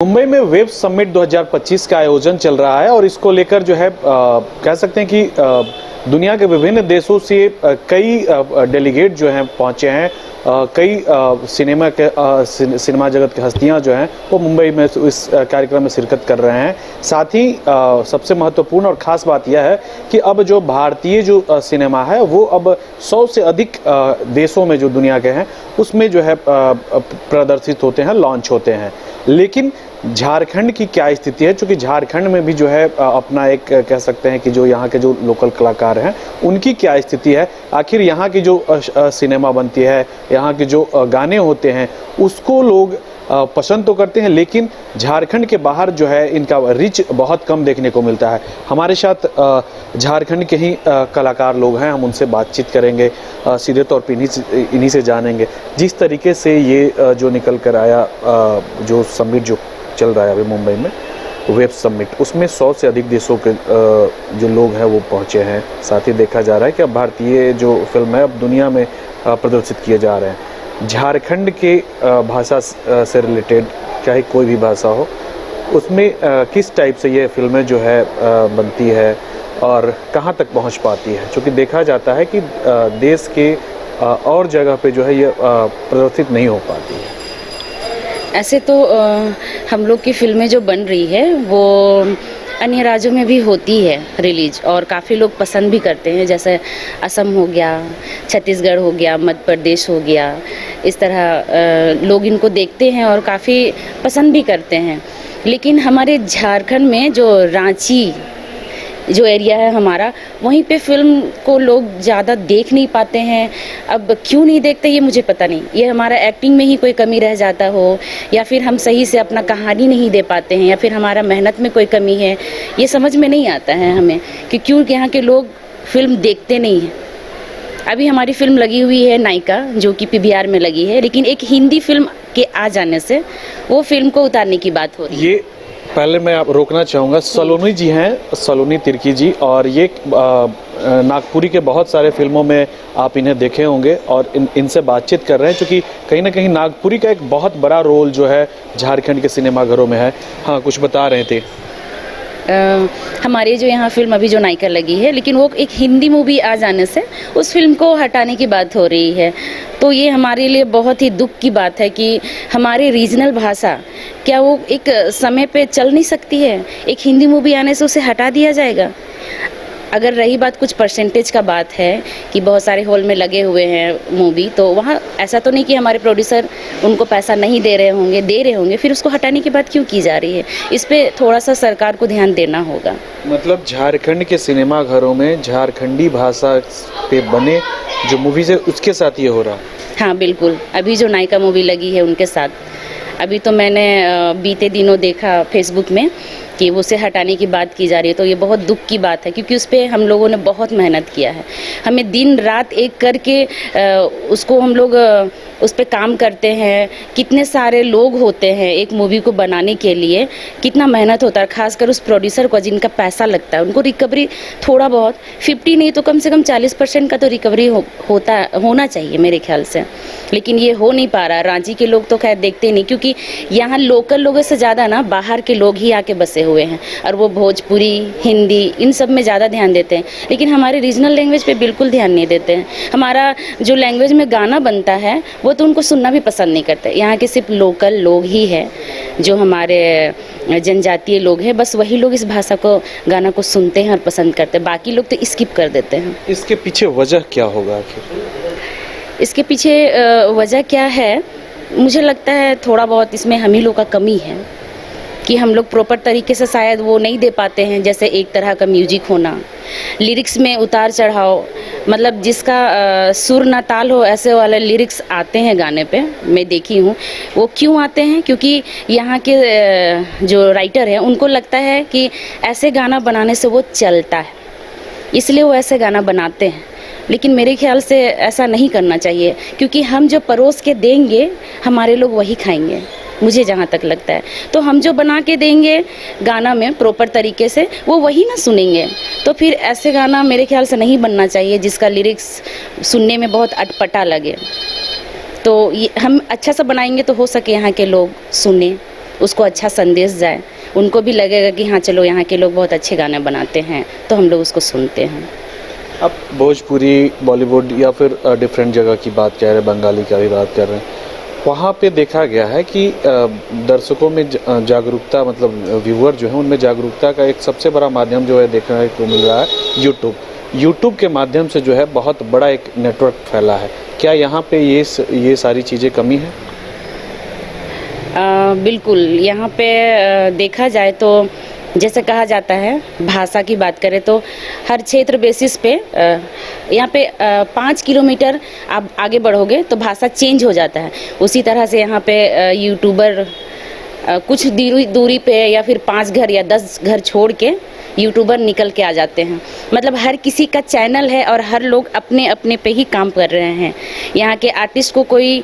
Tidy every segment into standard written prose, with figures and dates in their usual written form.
मुंबई में web summit 2025 का आयोजन चल रहा है और इसको लेकर जो है कह सकते हैं कि दुनिया के विभिन्न देशों से कई डेलीगेट जो हैं पहुंचे हैं। कई सिनेमा जगत की हस्तियां जो हैं वो मुंबई में इस कार्यक्रम में शिरकत कर रहे हैं। साथ ही सबसे महत्वपूर्ण और ख़ास बात यह है कि अब जो भारतीय जो सिनेमा है वो अब 100 से अधिक देशों में जो दुनिया के हैं उसमें जो है प्रदर्शित होते हैं, लॉन्च होते हैं। लेकिन झारखंड की क्या स्थिति है, क्योंकि झारखंड में भी जो है अपना एक कह सकते हैं कि जो यहाँ के जो लोकल कलाकार हैं उनकी क्या स्थिति है, आखिर यहाँ की जो सिनेमा बनती है, यहाँ के जो गाने होते हैं उसको लोग पसंद तो करते हैं, लेकिन झारखंड के बाहर जो है इनका रिच बहुत कम देखने को मिलता है। हमारे साथ झारखंड के ही कलाकार लोग हैं, हम उनसे बातचीत करेंगे, सीधे तौर पर इन्हीं से जानेंगे जिस तरीके से ये जो निकल कर आया जो समिट जो चल रहा है अभी मुंबई में वेब समिट, उसमें 100 से अधिक देशों के जो लोग हैं वो पहुंचे हैं। साथ ही देखा जा रहा है कि अब भारतीय जो फिल्म है अब दुनिया में प्रदर्शित किए जा रहे हैं। झारखंड के भाषा से रिलेटेड चाहे कोई भी भाषा हो उसमें किस टाइप से ये फिल्में जो है बनती है और कहाँ तक पहुँच पाती है, क्योंकि देखा जाता है कि देश के और जगह पे जो है ये प्रदर्शित नहीं हो पाती है। ऐसे तो हम लोग की फिल्में जो बन रही है वो अन्य राज्यों में भी होती है रिलीज, और काफ़ी लोग पसंद भी करते हैं, जैसे असम हो गया, छत्तीसगढ़ हो गया, मध्य प्रदेश हो गया। इस तरह लोग इनको देखते हैं और काफ़ी पसंद भी करते हैं। लेकिन हमारे झारखंड में जो रांची जो एरिया है हमारा, वहीं पे फिल्म को लोग ज़्यादा देख नहीं पाते हैं। अब क्यों नहीं देखते ये मुझे पता नहीं, ये हमारा एक्टिंग में ही कोई कमी रह जाता हो, या फिर हम सही से अपना कहानी नहीं दे पाते हैं, या फिर हमारा मेहनत में कोई कमी है, ये समझ में नहीं आता है हमें कि क्यों यहाँ के लोग फिल्म देखते नहीं हैं। अभी हमारी फिल्म लगी हुई है नायिका, जो कि PVR में लगी है, लेकिन एक हिंदी फिल्म के आ जाने से वो फिल्म को उतारने की बात हो रही है। पहले मैं आप रोकना चाहूँगा, सलोनी जी हैं, सलोनी तिर्की जी, और ये नागपुरी के बहुत सारे फिल्मों में आप इन्हें देखे होंगे और इनसे बातचीत कर रहे हैं, क्योंकि कहीं ना कहीं नागपुरी का एक बहुत बड़ा रोल जो है झारखंड के सिनेमाघरों में है। हाँ, कुछ बता रहे थे। हमारे जो यहाँ फिल्म अभी जो नायिका लगी है, लेकिन वो एक हिंदी मूवी आ जाने से उस फिल्म को हटाने की बात हो रही है। तो ये हमारे लिए बहुत ही दुख की बात है कि हमारी रीजनल भाषा क्या वो एक समय पे चल नहीं सकती है, एक हिंदी मूवी आने से उसे हटा दिया जाएगा। अगर रही बात कुछ परसेंटेज का बात है कि बहुत सारे हॉल में लगे हुए हैं मूवी, तो वहाँ ऐसा तो नहीं कि हमारे प्रोड्यूसर उनको पैसा नहीं दे रहे होंगे, दे रहे होंगे, फिर उसको हटाने की बात क्यों की जा रही है? इस पे थोड़ा सा सरकार को ध्यान देना होगा। मतलब झारखंड के सिनेमा घरों में झारखंडी भाषा पे बने जो मूवीज है उसके साथ ये हो रहा है? हाँ बिल्कुल, अभी जो नायिका मूवी लगी है उनके साथ। अभी तो मैंने बीते दिनों देखा फेसबुक में कि उसे हटाने की बात की जा रही है, तो ये बहुत दुख की बात है, क्योंकि उस पर हम लोगों ने बहुत मेहनत किया है। हमें दिन रात एक करके उसको हम लोग उस पर काम करते हैं। कितने सारे लोग होते हैं एक मूवी को बनाने के लिए, कितना मेहनत होता है, खासकर उस प्रोड्यूसर को जिनका पैसा लगता है। उनको रिकवरी थोड़ा बहुत 50 नहीं तो कम से कम 40% का तो रिकवरी होना चाहिए मेरे ख्याल से, लेकिन ये हो नहीं पा रहा। रांची के लोग तो खैर देखते नहीं, क्योंकि यहाँ लोकल लोगों से ज़्यादा ना बाहर के लोग ही आके बसे हुए हैं, और वो भोजपुरी, हिंदी, इन सब में ज़्यादा ध्यान देते हैं, लेकिन हमारे रीजनल लैंग्वेज पे बिल्कुल ध्यान नहीं देते हैं। हमारा जो लैंग्वेज में गाना बनता है वो तो उनको सुनना भी पसंद नहीं करते। यहाँ के सिर्फ लोकल लोग ही हैं, जो हमारे जनजातीय लोग हैं, बस वही लोग इस भाषा को, गाना को सुनते हैं और पसंद करते हैं। बाकी लोग तो स्किप कर देते हैं। इसके पीछे वजह क्या होगा आखिर? इसके पीछे वजह क्या है, मुझे लगता है थोड़ा बहुत इसमें हम ही लोग का कमी है कि हम लोग प्रॉपर तरीके से शायद वो नहीं दे पाते हैं। जैसे एक तरह का म्यूजिक होना, लिरिक्स में उतार चढ़ाव, मतलब जिसका सुर ना ताल हो, ऐसे वाले लिरिक्स आते हैं गाने पे, मैं देखी हूँ। वो क्यों आते हैं? क्योंकि यहाँ के जो राइटर हैं उनको लगता है कि ऐसे गाना बनाने से वो चलता है, इसलिए वो ऐसे गाना बनाते हैं। लेकिन मेरे ख्याल से ऐसा नहीं करना चाहिए, क्योंकि हम जो परोस के देंगे हमारे लोग वही खाएंगे, मुझे जहाँ तक लगता है। तो हम जो बना के देंगे गाना में प्रॉपर तरीके से, वो वही ना सुनेंगे। तो फिर ऐसे गाना मेरे ख्याल से नहीं बनना चाहिए जिसका लिरिक्स सुनने में बहुत अटपटा लगे। तो ये हम अच्छा सा बनाएंगे तो हो सके यहाँ के लोग सुने, उसको अच्छा संदेश जाए, उनको भी लगेगा कि हाँ चलो यहाँ के लोग बहुत अच्छे गाने बनाते हैं, तो हम लोग उसको सुनते हैं। अब भोजपुरी, बॉलीवुड या फिर डिफरेंट जगह की बात कर रहे हैं, बंगाली का भी बात कर रहे हैं, वहाँ पे देखा गया है कि दर्शकों में जागरूकता, मतलब व्यूअर जो है उनमें जागरूकता का एक सबसे बड़ा माध्यम जो है देखने को मिल रहा है यूट्यूब के माध्यम से जो है बहुत बड़ा एक नेटवर्क फैला है। क्या यहाँ पे ये सारी चीज़ें कमी है? बिल्कुल, यहाँ पे देखा जाए तो जैसे कहा जाता है, भाषा की बात करें तो हर क्षेत्र बेसिस पे यहाँ पे 5 किलोमीटर आप आगे बढ़ोगे तो भाषा चेंज हो जाता है। उसी तरह से यहाँ पे यूट्यूबर कुछ दूरी पे या फिर 5 घर या 10 घर छोड़ के यूट्यूबर निकल के आ जाते हैं। मतलब हर किसी का चैनल है और हर लोग अपने अपने पे ही काम कर रहे हैं। यहाँ के आर्टिस्ट को कोई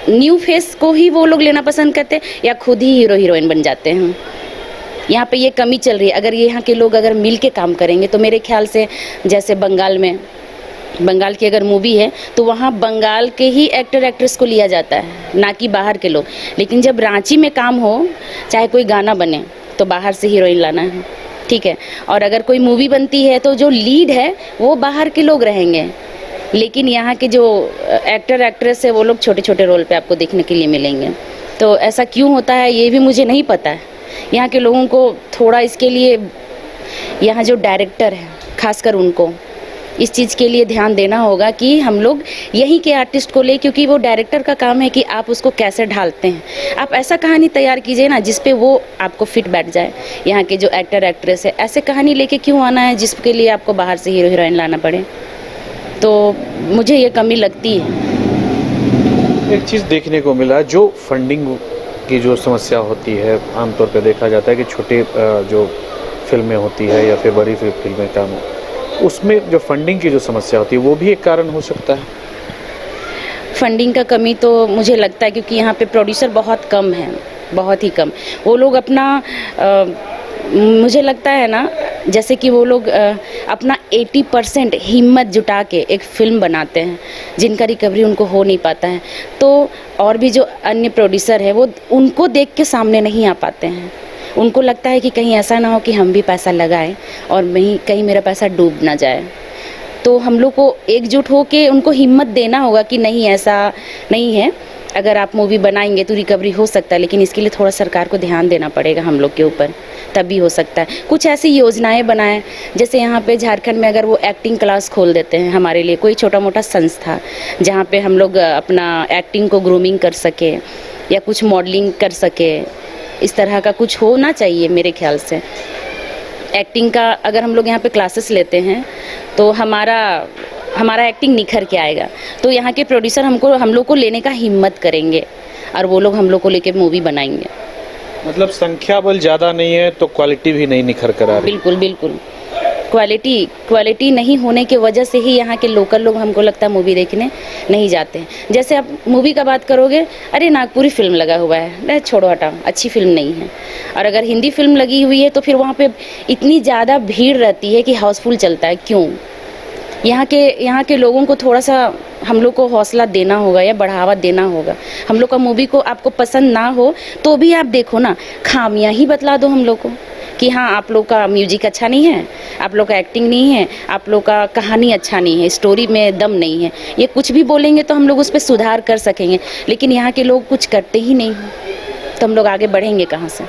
न्यू फेस को ही वो लोग लेना पसंद करते हैं या खुद ही हीरो हीरोइन बन जाते हैं। यहाँ पे ये कमी चल रही है। अगर यहाँ के लोग अगर मिल के काम करेंगे तो मेरे ख्याल से, जैसे बंगाल की अगर मूवी है तो वहाँ बंगाल के ही एक्टर एक्ट्रेस को लिया जाता है, ना कि बाहर के लोग। लेकिन जब रांची में काम हो, चाहे कोई गाना बने, तो बाहर से हीरोइन लाना है, ठीक है। और अगर कोई मूवी बनती है तो जो लीड है वो बाहर के लोग रहेंगे, लेकिन यहाँ के जो एक्टर एक्ट्रेस है वो लोग छोटे छोटे रोल पे आपको देखने के लिए मिलेंगे। तो ऐसा क्यों होता है ये भी मुझे नहीं पता है। यहाँ के लोगों को थोड़ा इसके लिए, यहाँ जो डायरेक्टर है खासकर उनको इस चीज़ के लिए ध्यान देना होगा कि हम लोग यहीं के आर्टिस्ट को ले, क्योंकि वो डायरेक्टर का काम है कि आप उसको कैसे ढालते हैं। आप ऐसा कहानी तैयार कीजिए ना जिस पे वो आपको फिट बैठ जाए। यहाँ के जो एक्टर एक्ट्रेस है ऐसे कहानी लेके क्यों आना है जिसके लिए आपको बाहर से हीरो हीरोइन लाना पड़े। तो मुझे ये कमी लगती है। एक चीज़ देखने को मिला, जो फंडिंग की जो समस्या होती है, आमतौर पे देखा जाता है कि छोटे जो फिल्में होती है या फिर बड़ी फिल्में काम, उसमें जो फंडिंग की जो समस्या होती है वो भी एक कारण हो सकता है। फंडिंग का कमी तो मुझे लगता है, क्योंकि यहाँ पे प्रोड्यूसर बहुत कम है, बहुत ही कम। वो लोग अपना मुझे लगता है ना, जैसे कि वो लोग अपना 80% हिम्मत जुटा के एक फ़िल्म बनाते हैं जिनका रिकवरी उनको हो नहीं पाता है। तो और भी जो अन्य प्रोड्यूसर है वो उनको देख के सामने नहीं आ पाते हैं। उनको लगता है कि कहीं ऐसा ना हो कि हम भी पैसा लगाएं और कहीं मेरा पैसा डूब ना जाए। तो हम लोग को एकजुट हो के उनको हिम्मत देना होगा कि नहीं, ऐसा नहीं है, अगर आप मूवी बनाएंगे तो रिकवरी हो सकता है, लेकिन इसके लिए थोड़ा सरकार को ध्यान देना पड़ेगा हम लोग के ऊपर, तभी हो सकता है। कुछ ऐसी योजनाएं बनाएं, जैसे यहाँ पे झारखंड में अगर वो एक्टिंग क्लास खोल देते हैं हमारे लिए, कोई छोटा मोटा संस्था जहाँ पे हम लोग अपना एक्टिंग को ग्रूमिंग कर सके या कुछ मॉडलिंग कर सके, इस तरह का कुछ होना चाहिए मेरे ख्याल से। एक्टिंग का अगर हम लोग यहाँ पे क्लासेस लेते हैं तो हमारा एक्टिंग निखर के आएगा। तो यहाँ के प्रोड्यूसर हम लोग को लेने का हिम्मत करेंगे और वो लोग हम लोग को लेके मूवी बनाएंगे। मतलब संख्या बल ज़्यादा नहीं है तो क्वालिटी भी नहीं निखर कर आ रही। बिल्कुल बिल्कुल, क्वालिटी नहीं होने की वजह से ही यहाँ के लोकल लोग हमको लगता है मूवी देखने नहीं जाते हैं। जैसे आप मूवी का बात करोगे, अरे नागपुरी फिल्म लगा हुआ है, नहीं छोड़ो हटाओ, अच्छी फिल्म नहीं है। और अगर हिंदी फिल्म लगी हुई है तो फिर वहाँ पे इतनी ज़्यादा भीड़ रहती है कि हाउसफुल चलता है। क्यों? यहाँ के लोगों को थोड़ा सा हम लोग को हौसला देना होगा या बढ़ावा देना होगा। हम लोग का मूवी को आपको पसंद ना हो तो भी आप देखो ना, खामियां ही बतला दो हम लोग को कि हाँ आप लोग का म्यूजिक अच्छा नहीं है, आप लोग का एक्टिंग नहीं है, आप लोग का कहानी अच्छा नहीं है, स्टोरी में दम नहीं है। ये कुछ भी बोलेंगे तो हम लोग उस पर सुधार कर सकेंगे, लेकिन यहाँ के लोग कुछ करते ही नहीं, तो हम लोग आगे बढ़ेंगे कहाँ से?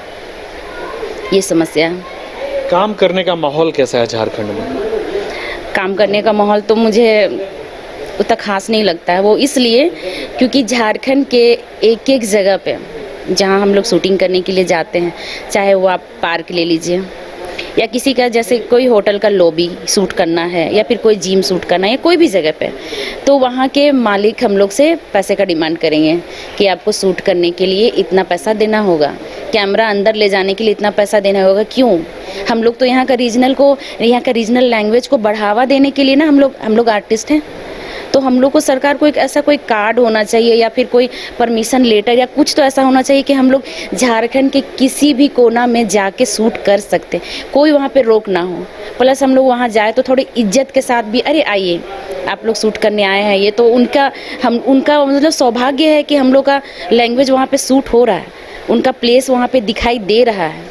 ये समस्या है। काम करने का माहौल कैसा है झारखंड में? काम करने का माहौल तो मुझे उतना खास नहीं लगता है। वो इसलिए क्योंकि झारखंड के एक एक जगह पे जहाँ हम लोग शूटिंग करने के लिए जाते हैं, चाहे वो आप पार्क ले लीजिए या किसी का जैसे कोई होटल का लॉबी शूट करना है या फिर कोई जिम शूट करना है या कोई भी जगह पे, तो वहाँ के मालिक हम लोग से पैसे का डिमांड करेंगे कि आपको शूट करने के लिए इतना पैसा देना होगा, कैमरा अंदर ले जाने के लिए इतना पैसा देना होगा। क्यों? हम लोग तो यहाँ का रीजनल लैंग्वेज को बढ़ावा देने के लिए ना हम लोग आर्टिस्ट हैं। तो हम लोग को सरकार को एक ऐसा कोई कार्ड होना चाहिए या फिर कोई परमिशन लेटर या कुछ तो ऐसा होना चाहिए कि हम लोग झारखंड के किसी भी कोना में जाके शूट कर सकते, कोई वहाँ पे रोक ना हो। प्लस हम लोग वहाँ जाए तो थोड़ी इज्जत के साथ भी, अरे आइए आप लोग शूट करने आए हैं, ये तो उनका मतलब सौभाग्य है कि हम लोग का लैंग्वेज वहाँ पे शूट हो रहा है। उनका प्लेस वहाँ पे दिखाई दे रहा है।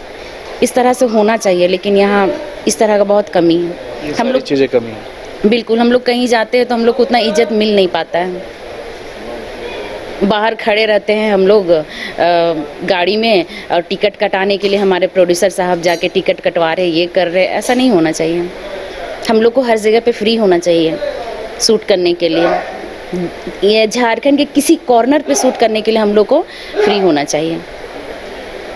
इस तरह से होना चाहिए, लेकिन यहाँ इस तरह का बहुत कमी है। हम लोग चीज़ें कमी है। बिल्कुल, हम लोग कहीं जाते हैं तो हम लोग को उतना इज्जत मिल नहीं पाता है। बाहर खड़े रहते हैं हम लोग गाड़ी में, और टिकट कटाने के लिए हमारे प्रोड्यूसर साहब जाके टिकट कटवा रहे, ये कर रहे। ऐसा नहीं होना चाहिए। हम लोग को हर जगह पे फ्री होना चाहिए शूट करने के लिए। ये झारखंड के किसी कॉर्नर पे शूट करने के लिए हम लोग को फ्री होना चाहिए।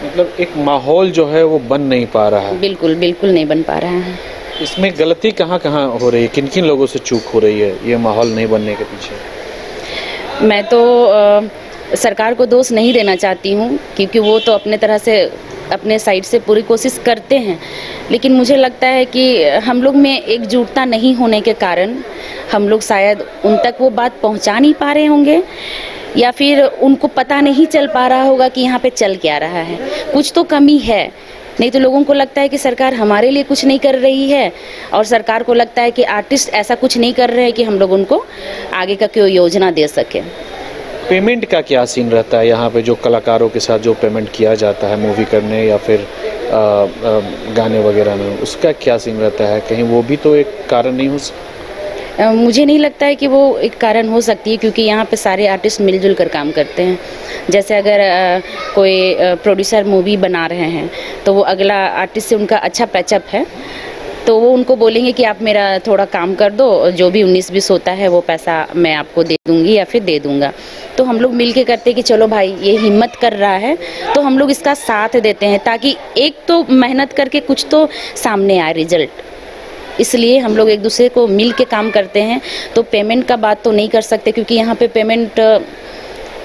मतलब एक माहौल जो है वो बन नहीं पा रहा है। बिल्कुल बिल्कुल नहीं बन पा रहा है। इसमें गलती कहाँ कहाँ हो रही है, किन किन लोगों से चूक हो रही है ये माहौल नहीं बनने के पीछे? मैं तो सरकार को दोष नहीं देना चाहती हूँ, क्योंकि वो तो अपने तरह से अपने साइड से पूरी कोशिश करते हैं, लेकिन मुझे लगता है कि हम लोग में एकजुटता नहीं होने के कारण हम लोग शायद उन तक वो बात पहुँचा नहीं पा रहे होंगे, या फिर उनको पता नहीं चल पा रहा होगा कि यहाँ पे चल क्या रहा है। कुछ तो कमी है, नहीं तो लोगों को लगता है कि सरकार हमारे लिए कुछ नहीं कर रही है, और सरकार को लगता है कि आर्टिस्ट ऐसा कुछ नहीं कर रहे हैं कि हम लोग उनको आगे का कोई योजना दे सके। पेमेंट का क्या सीन रहता है यहाँ पे, जो कलाकारों के साथ जो पेमेंट किया जाता है मूवी करने या फिर गाने वगैरह में, उसका क्या सीन रहता है? कहीं वो भी तो एक कारण नहीं हो सकता? मुझे नहीं लगता है कि वो एक कारण हो सकती है, क्योंकि यहाँ पे सारे आर्टिस्ट मिलजुल कर काम करते हैं। जैसे अगर कोई प्रोड्यूसर मूवी बना रहे हैं तो वो अगला आर्टिस्ट से उनका अच्छा पैचअप है, तो वो उनको बोलेंगे कि आप मेरा थोड़ा काम कर दो, जो भी 19-20 होता है वो पैसा मैं आपको दे दूंगी या फिर दे दूंगा। तो हम लोग मिल के करते हैं कि चलो भाई ये हिम्मत कर रहा है तो हम लोग इसका साथ देते हैं, ताकि एक तो मेहनत करके कुछ तो सामने आए रिजल्ट। इसलिए हम लोग एक दूसरे को मिल के काम करते हैं। तो पेमेंट का बात तो नहीं कर सकते, क्योंकि यहाँ पे पेमेंट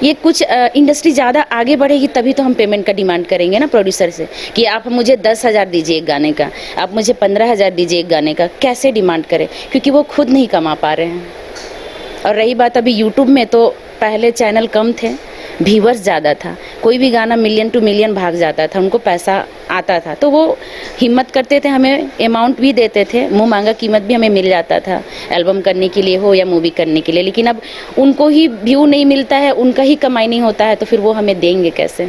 ये कुछ इंडस्ट्री ज़्यादा आगे बढ़ेगी तभी तो हम पेमेंट का डिमांड करेंगे ना प्रोड्यूसर से, कि आप मुझे 10,000 दीजिए एक गाने का, आप मुझे 15,000 दीजिए एक गाने का। कैसे डिमांड करें, क्योंकि वो खुद नहीं कमा पा रहे हैं। और रही बात अभी यूट्यूब में, तो पहले चैनल कम थे, व्यूअर्स ज़्यादा था, कोई भी गाना मिलियन टू मिलियन भाग जाता था, उनको पैसा आता था, तो वो हिम्मत करते थे, हमें अमाउंट भी देते थे, मुँह मांगा कीमत भी हमें मिल जाता था एल्बम करने के लिए हो या मूवी करने के लिए। लेकिन अब उनको ही व्यू नहीं मिलता है, उनका ही कमाई नहीं होता है, तो फिर वो हमें देंगे कैसे?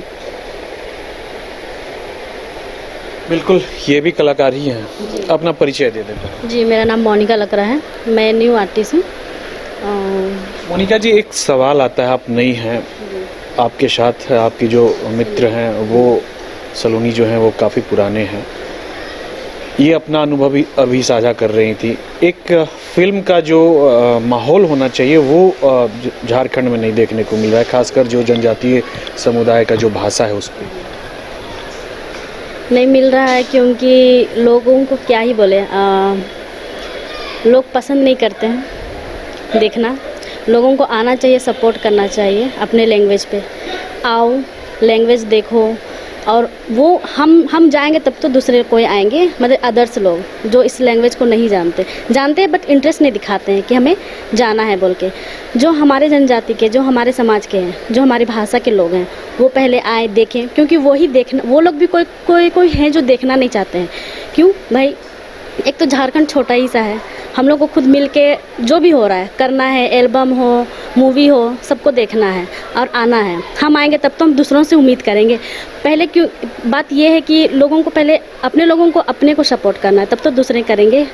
बिल्कुल, ये भी कलाकार ही हैं। अपना परिचय दे देते हैं। जी, मेरा नाम मोनिका लग रहा है, मैं न्यू आर्टिस्ट हूँ। मोनिका जी, एक सवाल आता है, आप नई हैं, आपके साथ आपकी जो मित्र हैं वो सलोनी जो हैं वो काफ़ी पुराने हैं, ये अपना अनुभव अभी साझा कर रही थी। एक फिल्म का जो माहौल होना चाहिए वो झारखंड में नहीं देखने को मिल रहा है, खासकर जो जनजातीय समुदाय का जो भाषा है उस पर नहीं मिल रहा है, क्योंकि लोगों को क्या ही बोले, लोग पसंद नहीं करते हैं देखना। लोगों को आना चाहिए, सपोर्ट करना चाहिए अपने लैंग्वेज पे। आओ, लैंग्वेज देखो, और वो हम जाएंगे तब तो दूसरे कोई आएंगे, मतलब अदर्स लोग जो इस लैंग्वेज को नहीं जानते हैं बट इंटरेस्ट नहीं दिखाते हैं कि हमें जाना है बोल के। जो हमारे जनजाति के, जो हमारे समाज के हैं, जो हमारी भाषा के लोग हैं, वो पहले आए देखें, क्योंकि वो लोग भी कोई हैं जो देखना नहीं चाहते हैं। क्यों भाई, एक तो झारखंड छोटा ही सा है, हम लोग को खुद मिल के जो भी हो रहा है करना है, एल्बम हो, मूवी हो, सबको देखना है और आना है। हम आएंगे तब तो हम दूसरों से उम्मीद करेंगे। पहले क्यों, बात ये है कि लोगों को पहले अपने लोगों को अपने को सपोर्ट करना है, तब तो दूसरे करेंगे,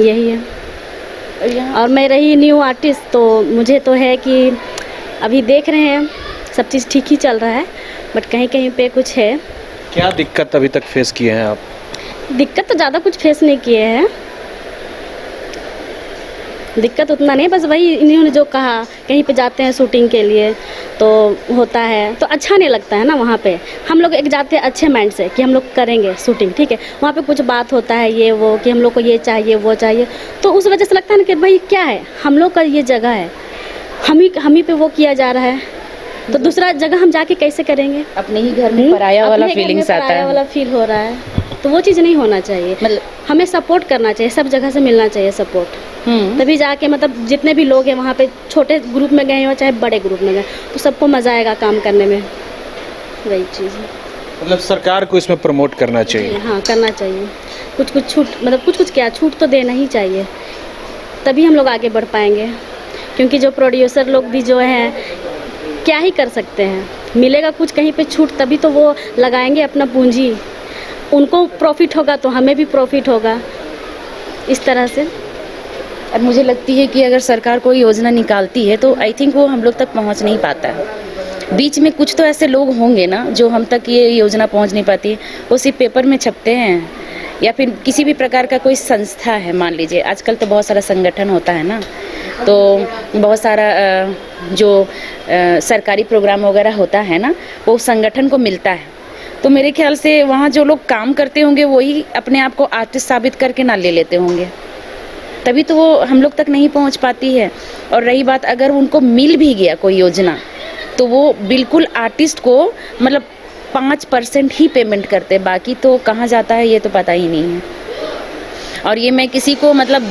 यही है। और मैं रही न्यू आर्टिस्ट, तो मुझे तो है कि अभी देख रहे हैं सब चीज़ ठीक ही चल रहा है, बट कहीं कहीं पे कुछ है। क्या दिक्कत अभी तक फेस किए हैं आप? दिक्कत तो ज़्यादा कुछ फेस नहीं किए हैं, दिक्कत उतना नहीं, बस वही इन्होंने जो कहा, कहीं पे जाते हैं शूटिंग के लिए तो होता है तो अच्छा नहीं लगता है ना। वहाँ पे हम लोग एक जाते हैं अच्छे माइंड से कि हम लोग करेंगे शूटिंग, ठीक है, वहाँ पे कुछ बात होता है ये वो कि हम लोग को ये चाहिए वो चाहिए, तो उस वजह से लगता है ना कि भाई क्या है, हम लोग का ये जगह है, हम ही पे वो किया जा रहा है, तो दूसरा जगह हम जाके कैसे करेंगे? अपने ही घर में पराया वाला फीलिंग्स आता है, पराया वाला फील हो रहा है, तो वो चीज़ नहीं होना चाहिए। मतलब हमें सपोर्ट करना चाहिए, सब जगह से मिलना चाहिए सपोर्ट, तभी जाके मतलब जितने भी लोग हैं वहाँ पे, छोटे ग्रुप में गए हो चाहे बड़े ग्रुप में गए, तो सबको मज़ा आएगा काम करने में, वही चीज़ है। मतलब सरकार को इसमें प्रमोट करना चाहिए। हाँ, करना चाहिए, कुछ छूट, मतलब कुछ क्या छूट तो देना ही चाहिए, तभी हम लोग आगे बढ़ पाएंगे। क्योंकि जो प्रोड्यूसर लोग भी जो हैं क्या ही कर सकते हैं, मिलेगा कुछ कहीं पे छूट, तभी तो वो लगाएंगे अपना पूंजी, उनको प्रॉफिट होगा तो हमें भी प्रॉफिट होगा, इस तरह से। और मुझे लगती है कि अगर सरकार कोई योजना निकालती है तो आई थिंक वो हम लोग तक पहुंच नहीं पाता है। बीच में कुछ तो ऐसे लोग होंगे ना जो हम तक ये योजना पहुंच नहीं पाती है, वो सिर्फ पेपर में छपते हैं, या फिर किसी भी प्रकार का कोई संस्था है, मान लीजिए आजकल तो बहुत सारा संगठन होता है ना, तो बहुत सारा जो सरकारी प्रोग्राम वगैरह होता है ना, वो संगठन को मिलता है। तो मेरे ख्याल से वहाँ जो लोग काम करते होंगे वही अपने आप को आर्टिस्ट साबित करके ना ले लेते होंगे, तभी तो वो हम लोग तक नहीं पहुँच पाती है। और रही बात, अगर उनको मिल भी गया कोई योजना तो वो बिल्कुल आर्टिस्ट को मतलब 5% ही पेमेंट करते, बाकी तो कहाँ जाता है ये तो पता ही नहीं है। और ये मैं किसी को मतलब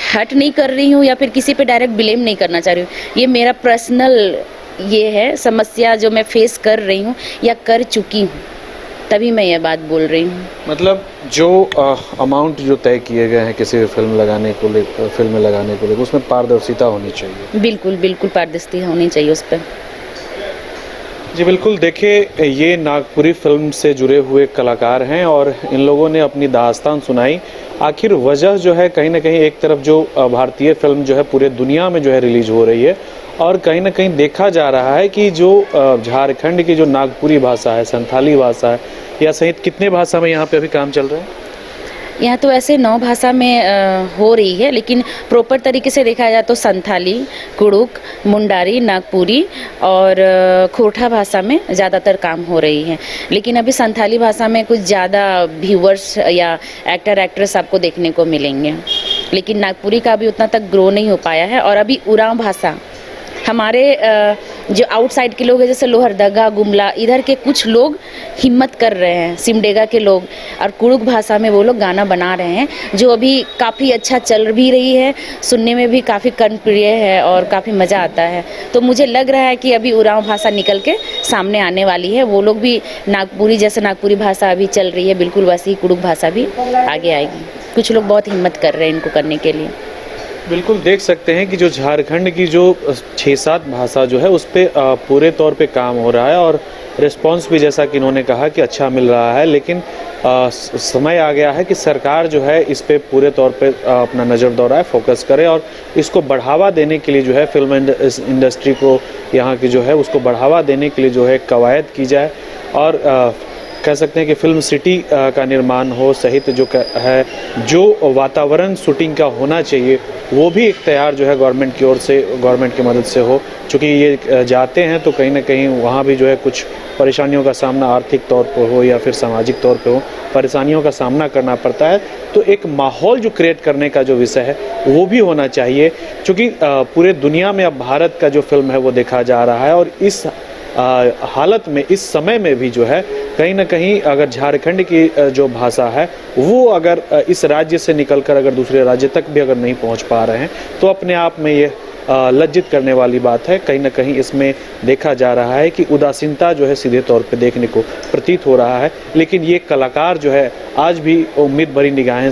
हर्ट नहीं कर रही हूँ या फिर किसी पे डायरेक्ट ब्लेम नहीं करना चाह रही हूँ, ये मेरा पर्सनल ये है समस्या जो मैं फेस कर रही हूँ या कर चुकी हूँ, तभी मैं ये बात बोल रही हूँ। मतलब जो अमाउंट जो तय किए गए हैं किसी भी फिल्म लगाने को लेकर उसमें पारदर्शिता होनी चाहिए। बिल्कुल बिल्कुल पारदर्शिता होनी चाहिए उस पर। जी बिल्कुल, देखिए ये नागपुरी फिल्म से जुड़े हुए कलाकार हैं और इन लोगों ने अपनी दास्तान सुनाई। आखिर वजह जो है कहीं ना कहीं एक तरफ जो भारतीय फिल्म जो है पूरे दुनिया में जो है रिलीज हो रही है, और कहीं ना कहीं देखा जा रहा है कि जो झारखंड की जो नागपुरी भाषा है, संथाली भाषा है, या सहित कितने भाषा में यहाँ पे अभी काम चल रहा है? यहाँ तो ऐसे 9 भाषा में हो रही है, लेकिन प्रॉपर तरीके से देखा जाए तो संथाली, कुड़ुक, मुंडारी, नागपुरी और खोरठा भाषा में ज़्यादातर काम हो रही है। लेकिन अभी संथाली भाषा में कुछ ज़्यादा व्यूवर्स या एक्टर एक्ट्रेस आपको देखने को मिलेंगे, लेकिन नागपुरी का अभी उतना तक ग्रो नहीं हो पाया है। और अभी उरांव भाषा हमारे जो आउटसाइड के लोग हैं, जैसे लोहरदगा, गुमला, इधर के कुछ लोग हिम्मत कर रहे हैं, सिमडेगा के लोग, और कुड़ुक भाषा में वो लोग गाना बना रहे हैं, जो अभी काफ़ी अच्छा चल भी रही है, सुनने में भी काफ़ी कर्णप्रिय है और काफ़ी मज़ा आता है। तो मुझे लग रहा है कि अभी उरांव भाषा निकल के सामने आने वाली है, वो लोग भी नागपुरी, जैसे नागपुरी भाषा अभी चल रही है, बिल्कुल वैसे ही कुड़ुक भाषा भी आगे आएगी। कुछ लोग बहुत हिम्मत कर रहे हैं इनको करने के लिए। बिल्कुल देख सकते हैं कि जो झारखंड की जो 6-7 भाषा जो है उस पर पूरे तौर पे काम हो रहा है, और रिस्पांस भी जैसा कि इन्होंने कहा कि अच्छा मिल रहा है। लेकिन समय आ गया है कि सरकार जो है इस पे पूरे तौर पे अपना नज़र दौड़ाए, फोकस करे, और इसको बढ़ावा देने के लिए जो है फिल्म इंडस्ट्री को यहाँ की जो है उसको बढ़ावा देने के लिए जो है कवायद की जाए, और कह सकते हैं कि फिल्म सिटी का निर्माण हो, सहित जो है जो वातावरण शूटिंग का होना चाहिए वो भी एक तैयार जो है गवर्नमेंट की ओर से, गवर्नमेंट की मदद से हो। चूँकि ये जाते हैं तो कहीं ना कहीं वहाँ भी जो है कुछ परेशानियों का सामना आर्थिक तौर पर हो या फिर सामाजिक तौर पर हो, परेशानियों का सामना करना पड़ता है। तो एक माहौल जो क्रिएट करने का जो विषय है वो भी होना चाहिए, क्योंकि पूरे दुनिया में अब भारत का जो फिल्म है वो देखा जा रहा है, और इस हालत में, इस समय में भी जो है कहीं ना कहीं अगर झारखंड की जो भाषा है वो अगर इस राज्य से निकलकर अगर दूसरे राज्य तक भी अगर नहीं पहुंच पा रहे हैं तो अपने आप में ये लज्जित करने वाली बात है। कहीं ना कहीं इसमें देखा जा रहा है कि उदासीनता जो है सीधे तौर पे देखने को प्रतीत हो रहा है। लेकिन ये कलाकार जो है आज भी उम्मीद भरी निगाहों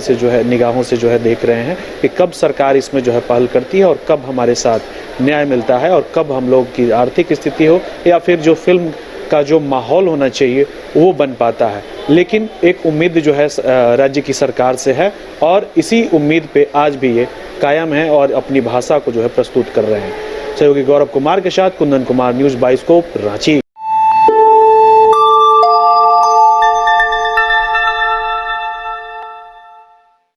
से जो है देख रहे हैं कि कब सरकार इसमें जो है पहल करती है और कब हमारे साथ न्याय मिलता है, और कब हम लोग की आर्थिक स्थिति हो या फिर जो फिल्म का जो माहौल होना चाहिए वो बन पाता है। लेकिन एक उम्मीद जो है राज्य की सरकार से है, और इसी उम्मीद पे आज भी ये कायम है और अपनी भाषा को जो है प्रस्तुत कर रहे हैं। सहयोगी गौरव कुमार के साथ कुंदन कुमार, न्यूज़ बाइस्कोप, रांची।